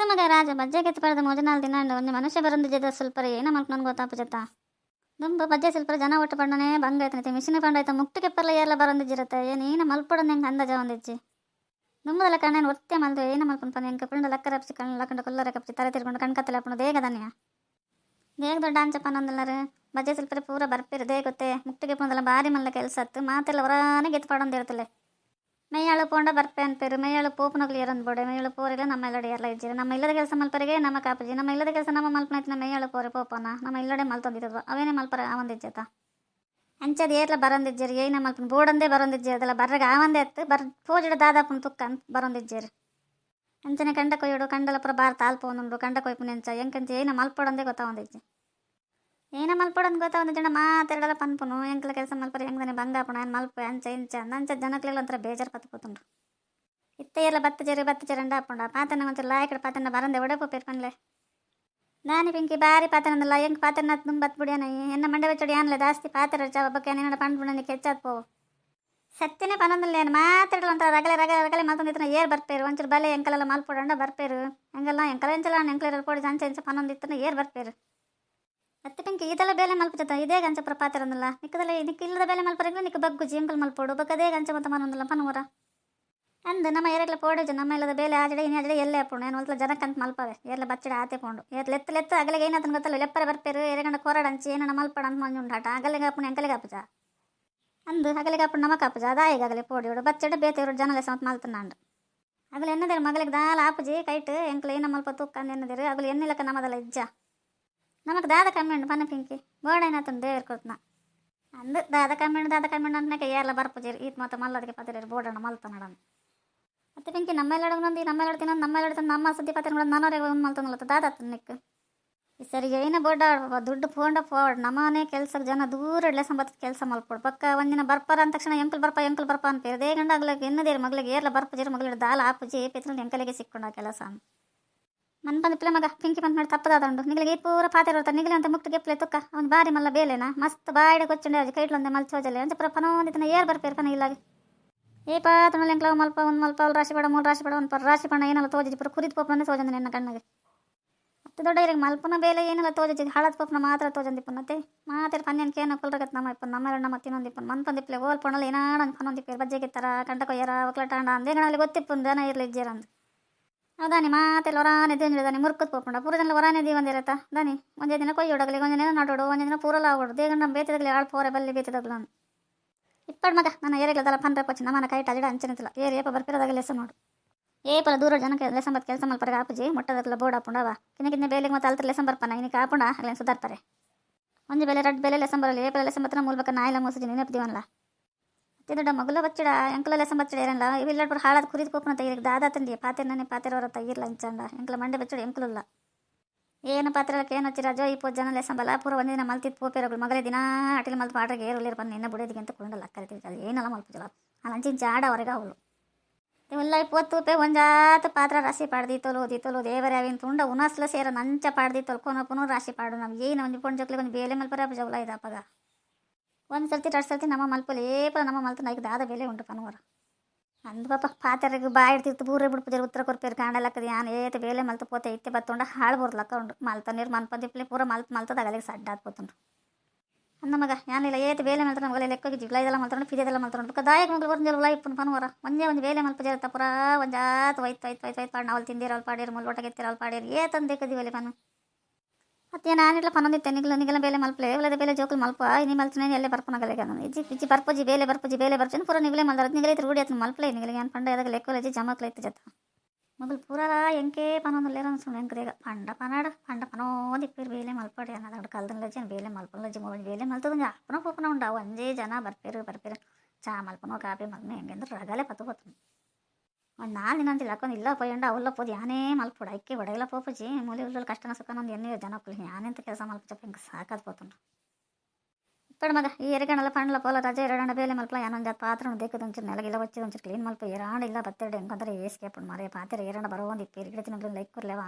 ಮಗ ರಾಜ ಬಜ್ಜೆ ಕೆತ್ತು ಪಡೆದ 3-4 ದಿನ ಒಂದು ಮನುಷ್ಯ ಬರೊಂದಿದ್ದ ಸ್ವಲ್ಪ ಏನ ಮಲ್ಕ ನನ್ಗೆ ಗೊತ್ತಾಪಜತ್ತ ದುಂಬ ಬಜ್ಜೆ ಸ್ವಲ್ಪ ಜನ ಒಟ್ಟು ಪಂಡನೆ ಬಂಗ ಆಯ್ತನೈತೆ ಮಿಷಿನ್ ಪಂಡ ಮುಕ್ಟಿಗೆ ಪರ್ಲ ಎಲ್ಲ ಬರೊಂದಿಜ್ಜಿರತ್ತೆ ಏನ ಮಲ್ಪಡೋದು ಹೆಂಗೆ ಅಂದಾಜ ಒಂದಿಜ್ಜಿ ದುಂಬದಲ್ಲ ಕಣ್ಣೇನು ಒತ್ತೆ ಮಲ್ದು ಏನ ಮಲ್ಪನ ಹೆಂಗೆ ಪಿಂಡ ಲಕ್ಕ ರಪ್ಸಿ ಕಣ್ಣು ಲಕ್ಕಂಡು ಕೊಲ್ಲರ ಕಪ್ಸಿ ತಲೆ ತಿರ್ಕೊಂಡು ಕಣ್ಕತ್ತಲೆ ಅಪ್ಪಣ ದೇಗ ದನ್ಯ ದೇಗ ದೊಡ್ಡ ಅಂಚಪ್ಪ ನಂದಲ್ಲರು ಬಜ್ಜೆ ಸ್ವಲ್ಪ ಪೂರ ಬರ್ಪಿರು ದೇ ಗೊತ್ತೇ ಮುಕ್ಟಿಗೆ ಪೊಂದಲ್ಲ ಭಾರಿ ಮಲ್ಲ ಕೆಲಸ ಅತ್ತು ಮಾತೆಲ್ಲ ಹೊರಾನೆ ಗೆತ್ತು ಪಡೊಂದಿರ್ತಲೆ ಮೈಯಾಳು ಪೋಂಡ ಬರ್ಪೆ ಅನ್ಪೇರು ಮೈಯಾಳು ಪೋಪನಗ್ಲಿ ಎರೊಂದು ಬೋಡೆ ಮೈಯಾಳು ಪೋರಿಲ್ಲ ನಮ್ಮ ಎಲ್ಲಡೆ ಎಲ್ಲ ಇಜ್ಜಿರಿ ನಮ್ಮ ಇಲ್ಲದ ಕೆಲಸ ಮಲ್ಪರಿಗೆ ನಮ್ಮ ಕಾಪಜಿ ನಮ್ಮ ಇಲ್ಲದ ಕೆಲಸ ನಮ್ಮ ಮಲ್ಪನೈತಿ ನಮ್ಮ ಮೈಯಾಳು ಪೋರೆ ಪೋಪನ ನಮ್ಮ ಇಲ್ಲಡೆ ಮಲ್ತೊಂದಿದ್ದವ ಅವೇನೇ ಮಲ್ಪರ ಆವಂದಿಜ್ಜತ ಅಂಚದ ಏರ್ಲ ಬರೊಂದಿಜ್ಜರಿ ಏನ ಮಲ್ಪನ ಬೋಡಂದೇ ಬರೊಂದಿಜ್ಜಿ ಅದೆಲ್ಲ ಬರ್ರಗ ಆವಂದೇ ಅತ್ತು ಪೋಜಿಡ ದಾದಾಪನ ತುಕ್ಕ ಅಂತ ಬರೊಂದಿಜ್ಜೇರಿ ಅಂಚನೆ ಕಂಡ ಕೊಯ್ಯೋಡು ಕಂಡಲ ಪುರ ಬಾರ ತಾಲ್ಪೋನುಂಡು ಕಂಡ ಕೊಯ್ಪುನ ಎಂಚ ಎಂಕಂಚ ಏನ ಮಲ್ಪಡೊಂದೇ ಗೊತ್ತಾವಂದಿಜ್ಜಿ ಏನ ಮಲ್ಪಡೊಂದು ಗೊತ್ತಾವಂದಿಜ್ಜಂಡ ಮಾತೆರಡಲ ಪನ್ಪುನು ಎಂಕಲ ಕೆಲಸ ಮಲ್ಪರ ಹೆಂಗನೆ ಬಂಗಾಪಣ ಏನು ಮಲ್ಪ ಅಂಚ ಇಂಚ ಅಂಚ ಜನಕ್ಲೆಲ್ಲ ಒಂಥರ ಬೇಜಾರು ಪತ್ಕೋತುಂಡು ಇತ್ತೆ ಎಲ್ಲ ಬತ್ತಜೇರಿ ಅಂಡ ಹಾಕೊಂಡ ಪಾತನ ಒಂಚೂರು ಲಾಯಕಡೆ ಪಾತನ ಬರಂದೆ ಒಡೆ ಪೋಪೇರ್ಪನ್ಲೆ ನಾನಿ ಪಿಂಕಿ ಬಾರಿ ಪಾತನಂದಲ್ಲ ಹೆಂಗೆ ಪಾತನ ತುಂಬ ಬಿಡಿಯಾನ ಎನ್ನ ಮಂಡೆ ಬೆಚ್ಚಡಿ ಆನ್ಲೆ ಜಾಸ್ತಿ ಪಾತ್ರ ಚಾವ ಬಗ್ಗೆ ಏನಾಡ ಪಂಡು ಬಿಡನಿಕ್ಕೆ ಹೆಚ್ಚಾದ ಪೋ ಸತ್ಯನೇ ಪನೊಂದಿಲ್ಲ ಏನು ಮಾತಾಡಲ್ಲ ಅಂತ ರಗಲೆ ಮಲ್ತೊಂದಿತ್ತನ ಏರ್ ಬರ್ಪೇರು ಒಂಚೂರು ಬಲೆ ಎಂಕಲೆಲ್ಲ ಮಲ್ಪೊಡಂಡ ಬರ್ಪೇರು ಹೆಂಗೆಲ್ಲ ಎಂಕಲ ಎಂಚಲ ಎಂಕಲೆಲ್ಲ ಪೋಡಿ ಅಂಚ ಇಂಚ ಪನೊಂದಿತ್ತನ ಏರ್ ಬರ್ಪೇರು ಮತ್ತೆ ಪಿಂಕಿ ಇದೆಲ್ಲ ಬೇಲೆ ಮಲ್ಪಚತ್ತ ಇದೇ ಗಂಚಪ್ರ ಪಾತಿರಂದಿಲ್ಲ ನಿಕ್ಕದಲ್ಲ ನಿಕ್ಕ ಇಲ್ಲದ ಬೇಲೆ ಮಲ್ಪರಿಗೆ ನಿಕ್ಕ ಬಗ್ಗುಜಿ ಎಂಕಲ್ ಮಲ್ಪೋಡು ಬಗ್ಗದೇ ಗಂಚ ಮತ ಮನೊಂದಿಲ್ಲ ಪನೂರ ಅಂದು ನಮ್ಮ ಏರಕ್ಲ ಪೋಡೇಜು ನಮ್ಮ ಇಲ್ಲದ ಬೇಲೆ ಆಜಡೆ ಇನ್ನು ಆಜಡೆ ಎಲ್ಲೇ ಪೋಣು ಏನು ಹೊಲ್ತಲ ಜನಕ್ಕಂತ ಮಲ್ಪವೆ ಏರ್ಲ ಬಚ್ಚಡ ಆತೆ ಪೋಂಡು ಎತ್ತು ಅಗಲಿಗೆ ಏನಾತನ ಗೊತ್ತಲ್ಲ ಲೆಪ್ಪರ ಬರ್ಪೇರು ಎರಗಂಡ ಕೊರಡಂಚಿ ಏನನ ಮಲ್ಪಡ ಅಂತ ಮಂಜುಂಡಾಟ ಅಗಲಿಗೆ ಅಪ್ಪಣ ಎಂಕಲಿಗೆ ಅಪ್ಪಜ ಅಂದು ಅಗಲಿಗೆ ಅಪ್ಪಣ ನಮಕ್ ಅಪ್ಪಜ ಅದಾಯಿಗಾಗಲಿ ಪೋಡಿಯೋಡು ಬಚ್ಚಡ ಬೇತೆಯವರು ಜನಲೆ ಸಮತ್ ಮಲ್ತನಾಂಡು ಅಗಲು ಎನ್ನದೇರು ಮಗಳಿಗೆ ದಾಲ ಆಪಜಿ ಕೈಟ್ ಎಂಕಲು ಏನ ಮಲ್ಪ ತುಕ್ಕಂದು ಎನ್ನದಿರು ಅಗಲು ಎನ್ನಿಲಕ್ಕ ನಮ್ಮದಲ್ಲ ಇಜ್ಜ ನಮಕ್ ದಾದ ಕಮ್ಮಿ ಉಂಡು ಪನ್ನ ಪಿಂಕಿ ಬೋಡೈನಾತಂದು ದೇವ್ರ ಕೊತ್ನ ಅಂದು ದಾದ ಕಮ್ಮಿ ಉಂಡು ಅಂತನಕ್ಕೆ ಏರ್ಲ ಬರ್ಪುಜೀರಿ ಈತ್ ಮತ್ತೆ ಮಲ್ಲದಕ್ಕೆ ಪತ್ತಿರ ಬೋಡಣ್ಣ ಮಲ್ತನಡ ಮತ್ತೆ ಪಿಂಕಿ ನಮ್ಮೆಲ್ಲಡಗೊಂದು ನಮ್ಮೆಲ್ಲಡ ತಿನ್ನೋದು ನಮ್ಮೆಲ್ಲಡ ನಮ್ಮ ಸುದ್ದಿ ಪತ್ತಿರ ನನ್ನವರೆಗೆ ಒಂದು ಮಲ್ತನಲ್ಲ ದಾದ ನಿಕ್ಕ ಈ ಸರಿ ಏನ ಬೋಡ ದುಡ್ಡು ಫೋಂಡ ಫೋಡ್ ನಮ್ಮನೆ ಕೆಲ್ಸಕ್ಕೆ ಜನ ದೂರ ಇಡ್ಲೆ ಸಂಬತ್ ಕೆಲಸ ಮಲ್ಪೋಡು ಪಕ್ಕ ಒಂದಿನ ಬರ್ಪರ ಅಂದ ತಕ್ಷಣ ಎಂಕಲ್ ಬರ್ಪ ಅನ್ಪೇರು ದೇ ಗಂಡ ಆಗ್ಲಿಕ್ಕೆ ಎನ್ನದೇರಿ ಮಗಳಿಗೆ ಏರ್ಲ ಬರ್ಪುಜಿರಿ ಮಗಳಿಗೆ ದಾಲ ಆಪುಜಿ ಪೆತ್ರ ಎಂಕಲಿಗೆ ಸಿಕ್ಕೊಂಡ ಕೆಲಸ ಮನ್ ಬಂದಿಪ್ಲೆ ಮಗ ಪಿಂಕಿ ಬಂದು ಮಾಡಿ ತಪ್ಪದಾದಂಡು ನಿಗಳಿಗೆ ಪೂರ ಪಾತೆ ಇರ್ತಾರೆ ನಿಗಲಿ ಅಂತ ಮುಕ್ತು ಗೆಪ್ಲೆ ತುಕ್ಕ ಅವ್ನು ಬಾರಿ ಮಲ್ಲ ಬೇಲೆನಾ ಮಸ್ತ್ ಬಾಯಿಡೆ ಕೊಚ್ಚಂಡೆ ಅಜ್ಜಿ ಕೈಟ್ಲೊಂದೆ ಮಲ್ಚೋಜಲೆ ಅಂಚ ಪುರ ಪನೋಂದಿತನ ಏರ್ ಬರ್ಪೇರು ಪನ ಇಲ್ಲಾಗಿ ಏ ಪಾತನಲ್ಲಿ ಎಂಕ್ಲ ಮಲ್ಪ ಒಂದು ಮಲ್ಪ ಅವ್ರು ರಾಶಿ ಬೇಡ 3 ರಾಶಿ ಬೇಡ ಒಂದು ರಾಶಿ ಬಣ್ಣ ಏನೆಲ್ಲ ತೋಜಿಜಿ ಪುರ ಕುರಿತು ಪೋಪನೇ ತೋಜಂದ ನಿನ್ನ ಕಣ್ಣಿಗೆ ಮತ್ತೆ ದೊಡ್ಡ ಇರಿಗೆ ಮಲ್ಪನ ಬೇಲೆ ಏನೆಲ್ಲ ತೋಜಿಜಿ ಹಳದ ಪೋಪನ ಮಾತ್ರ ತೋಜಂದಿಪ್ಪನತ್ತೆ ಮಾತಾಡಿ ಪನ್ಯನ್ಕೆ ಏನೋ ಕುಲ್ರಗತ್ ನಮ್ಮ ಇಪ್ಪನ್ ನಮ್ಮ ಮತ್ತೆ ಇನ್ನೊಂದಿಪ್ಪನ್ ಮನ್ಪಂದಿಪ್ಲೆ ಓಲ್ ಪೊಣಲ್ ಏನಾಡ ಪನೊಂದಿಪ್ಪೇರು ಬಜ್ಜೆ ಕಿತ್ತಾರ ಕಂಟ ಕೊಯ್ಯಾರ ಒಕ್ಲಟಾಂಡ ಅಂದೇಗಣಲ್ಲಿ ಗೊತ್ತಿಪ್ಪನ್ ದನ ಇರ್ಲಿ ಇಜ್ಜೇರಂದು ಹೌದಾನಿ ಮಾತೆಲ್ಲ ಹೊರಾನೆ ದೇಂಜಿದಾನಿ ಮುರ್ಕತ್ ಪೋಪಂಡ ಪೂರ ಜನ ಹೊರಾನೆ ದಿ ಒಂದಿರತ್ತ ದಾನಿ ಒಂದೇ ದಿನ ಕೊಯ್ಯೋಡಗಲಿ ಒಂದೇ ದಿನ ನಾಡೋಡು ಒಂದೇ ದಿನ ಪೂರಲ್ಲ ಆಗೋಡು ದೇಗಂಡ ಬೇತಿದಾಗಲಿ ಆಳ್ ಪೋರೆ ಬಲ್ಲಿ ಬೇತಿದಾಗಲ ಇಪ್ಪಡ್ ಮಗ ನನ್ನ ಏರಿಗ್ಲದಲ್ಲ ಪನ್ರೆ ಪಚ್ಚಿ ನಮ್ಮನ ಕೈಟ್ ಅಜಡ ಅಂಚನಿತಿಲ್ಲ ಏಪ ಬರ್ಪಿರೋದಾಗ ಲೆಸ ನೋಡು ಏಪಲ ದೂರ ಜನಕ್ಕೆ ಲೆಸ ಬತ್ ಕೆಲಸ ಮಲ್ಪರಿಗೆ ಆಪುಜಿ ಮೊಟ್ಟದಕ್ಲ ಬೋರ್ಡ್ ಹಾಪುಂಡವ ಕಿನ್ನ ಬೇಲೆಗೆ ಮತ್ತೆ ಅಲ್ತರ ಲೆಸಂ ಬರ್ಪನ ಇನ್ನಕ್ಕೆ ಹಾಪುಂಡ ಅಲ್ಲೇನು ಸುಧಾರ್ತಾರೆ ಒಂಜಿ ಬೇಲೆ 2 ಬೇಲೆ ಲೆಸಂ ಬರಲಿ ಏಪಲ ಲೆಸಂ ಬತ್ತನ ಮೂಲಕ ನಾಯಿಲ ಮೂಸಿಜಿ ನೆನಪಿದೀವನಲ್ಲ ಅತ್ತೆ ದೊಡ್ಡ ಮಗುಲ ಬಚ್ಚಡ ಎಂಕಲ ಲೆಸಂ ಬಚ್ಚಡ ಏರಲ್ಲ ಇವೆಲ್ಲ ಪುರ ಹಾಳಾದ ಕುರಿದು ಕೋಪನ ತೆಗಿಲಿಕ್ಕೆ ದಾದಾ ತಂದಿ ಪಾತೆರನೇ ಪಾತೆರವರ ತೆಗಿರ್ಲ ಇಂಚಂಡ ಎಂಕಲ ಮಂಡೆ ಬಚ್ಚಡ ಎಂಕಲಲ್ಲ ಏನು ಪಾತ್ರಕ್ಕೆ ಏನು ಹಚ್ಚಿರ ಜೋ 20 ಜನ ಲೆಸಂಬಲ್ಲ ಪೂರ ಒಂದೇ ದಿನ ಮಲ್ತಿತ್ತು ಪೋಪೇರಗಳು ಮಗಳೇ ದಿನ ಅಟಿಲ್ ಮಲ್ತು ಪಾಡ್ರಿಗೆ ಏರುಲಿರ ಬಂದು ನಿನ್ನ ಬುಡೋದಿಗೆ ಅಂತ ಕೊಂಡಲ್ಲ ಕರಿತೀವಿ ಅದು ಏನೆಲ್ಲ ಮಲ್ಪುಜಲ ಅಲ್ಲಿ ಅಂಚಿನ ಜಾಡ ಹೊರಗೆ ಅವಳು ಇವೆಲ್ಲ 20 ರೂಪಾಯಿ ಒಂಜಾತ ಪಾತ್ರ ರಾಶಿ ಪಾಡ್ದಿ ತೊಲು ದೇವರ ಅವಿನ ತುಂಡ ಉನಸ್ಲ ಸೇರ ನಂಚ ಪಾಡ್ದಿ ತೊಲ್ಕೊನ ಪುನಃ ರಾಶಿ ಪಾಡು ನಾವು ಏನು ಒಂದು ಪೊಂಡ್ ಜೊಕ್ಲಿಗೆ ಒಂದು ಬೇಲೆ ಮಲ್ಪರ ಜವಲ ಇದಪ್ಪಗ ಒಂದು ಸರ್ತಿ 2 ಸರ್ತಿ ನಮ್ಮ ಮಲ್ಪಲ್ಲಿ ಏಪಲ ನಮ್ಮ ಮಲ್ತು ನಾಯ್ಕೆ ದಾದ ಬೇಲೆ ಉಂಟು ಪನವರ ಅಂದು ಪಾಪ ಪಾತೆರೆಗೆ ಬಾಯಿ ಇಡ್ತಿತ್ತು ಬೂರೇ ಬಿಡ್ಪುಜರು ಉತ್ತರ ಕೊರ್ಪೇರು ಕಾಣಲಕ್ಕದ ಯಾನು ಏತ ಬೇಲೆ ಮಲ್ತು ಪೋತೆ ಇತ್ತೆ ಬತ್ತೊಂಡ ಹಾಳು ಬರ್ಲಕ್ಕ ಉಂಡು ಮಲ್ತ ನೀರು ಮನ್ಪದಿಪ್ಲೆ ಪೂರ ಮಲ್ತದ ಅಗಲಿಗೆ ಸಡ್ಡಾದ್ ಪೋತುಂಡು ಅಂದ ಮಗ ಯಾನಿಲ್ಲ ಏತ ಬೇಲೆ ಮಲ್ತ ಮಗಲೇ ಲೆಕ್ಕೋಗಿ ಜಿಗ್ಲ ಇದೆಲ್ಲ ಮಲ್ತೊಂಡು ಫಿದೆಲ್ಲ ಮಲ್ತೊಂಡು ಪಕ್ಕ ದಾಯಕ ಮಗಳು ಬಂದಿಲ್ಲ ಉಲ ಇಪ್ಪನ ಪನವರ ಒಂದು ಬೇಲೆ ಮಲ್ಪ ಜರತ್ತ ಪುರ ಒಂಜಾತ್ ವೈತ್ ಪಾಡು ನಾವು ತಿಂದಿರ ಅಲ್ಲಿ ಪಾಡೇರು ಮುಲ್ಲೋಟ ಗೆತ್ತಿರ ಅಲ್ಲಿ ಪಾಡೇರು ಏತಂದು ಬೇಕದಿವಲ್ಲಿ ಪನು ಮತ್ತೆ ನಾನಿಲ್ಲ ಪನೊಂದಿತ್ತೆ ನಿಗಲ ಬೇಲೆ ಮಲ್ಪಲೆ ಒಳ್ಳೆದ ಬೇಲೆ ಜೋಕಲ್ ಮಲ್ಪ ಇನಿ ಮಲ್ತನೇ ಎಲ್ಲೇ ಬರ್ಪನಾಗಲಿಗೆ ನಾನು ಇಜ್ಜಿ ಬರ್ಪಜಿ ಬೇಲೆ ಬರ್ಪಜಿ ಪೂರ ನಿಗಲೇ ಮಲ್ದಾರ ನಿಗಲೇ ರೂಢಿ ಆಯ್ತು ಮಲ್ಪಲೆ ನಿಗಲಿಗೆ ಏನು ಪಂಡ ಎದಾಗ ಲೆಕ್ಕಲಜಿ ಜಮಕ್ಲೈತೆ ಜತ ಮಗಳು ಪೂರ ಎಂಕೆ ಪನೊಂದಲ್ಲೇರ ಸುಮ್ಮನೆ ಎಂಕದೇಗ ಪಂಡ ಪನೋದಿಪ್ಪೇರು ಬೇಲೆ ಮಲ್ಪಡೆ ಅನ್ನೋದು ಕಲ್ದಲ್ಲಜಿ ಬೇಲೆ ಮಲ್ಪಲ್ಲಜಿ ಬೇಲೆ ಮಲ್ತದ ಅಪ್ಪನ ಪೋಪನ ಉಂಡ ಒಂದೇ ಜನ ಬರ್ಪೇರು ಚಾ ಮಲ್ಪನೋ ಕಾಪಿ ಮಲ್ಪನ ಹೆಂಗೆಂದ್ರೆ ರಗಲೆ ಪತ್ತು ಒಂದು 4 ದಿನ ಅಂತಿಲ್ಲ ಹಾಕೊಂಡು ಇಲ್ಲ ಪೊಯ್ಯಂಡ ಅವಲ್ಲ ಪೋದು ಯಾನೇ ಮಲ್ಪೋಡು ಐಕೆ ಒಡೆಯಲ್ಲ ಪೋಪಜಿ ಮೂಲೆ ಉಳ್ಳು ಕಷ್ಟನ ಸುಖನೊಂದು ಎಣ್ಣೆ ಜನಕ್ಕಳು ಯಾನೆಂತ ಕೆಲಸ ಮಲ್ಪಚಪ್ಪ ಹಿಂಗೆ ಸಾಕಾದ ಪೋತುಂಡು ಇಪ್ಪಡು ಮಗ ಈ ಎರೆಗಣಲ್ಲ ಪಂಡ್ಲ ಪೋಲ ರಜೆ ಎರಡಣ್ಣ ಬೇಲೆ ಮಲ್ಪಲ ಏನೊಂದು ಪಾತ್ರ ದೇಕದ ಒಂಚೂರು ನೆಲಗಿಲ್ಲ ಒಚ್ಚಿದ ಒಂಚೂರು ಕ್ಲೀನ್ ಮಲ್ಪ ಏರಾಣ ಇಲ್ಲ ಬತ್ತೆರಡು ಹೆಂಗಂದ್ರೆ ಏಸ್ಕೆ ಪುಂಡು ಮಾರೇ ಪಾತ್ರೆ ಏರಣ್ಣ ಬರೋ ಒಂದು ಇಪ್ಪೇರು ಗಿಡತಿನ ಲೈಕ್ ಕೊರ್ಲೇವಾ